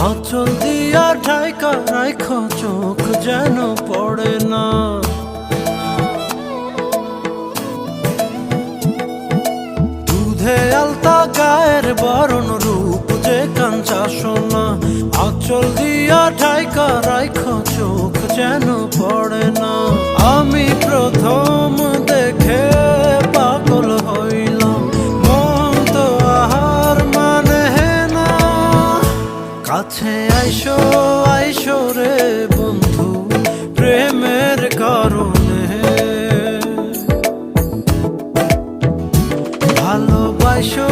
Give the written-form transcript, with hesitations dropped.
আঁচল দিয়া ঢাইকা রাইখো চোখ যেন পড়ে না। দুধে আলতা গায়ের বরণ রূপ যে কাঞ্চা সোনা। আঁচল দিয়া ঢাইকা রাইখো চোখ যেন পড়ে না। আমি প্রথম দেখে পাগল হইলাম, মন তো আহার মানে না। কাছে আইসো আইসো রে বন্ধু প্রেমের কারণে, ভালোবাসো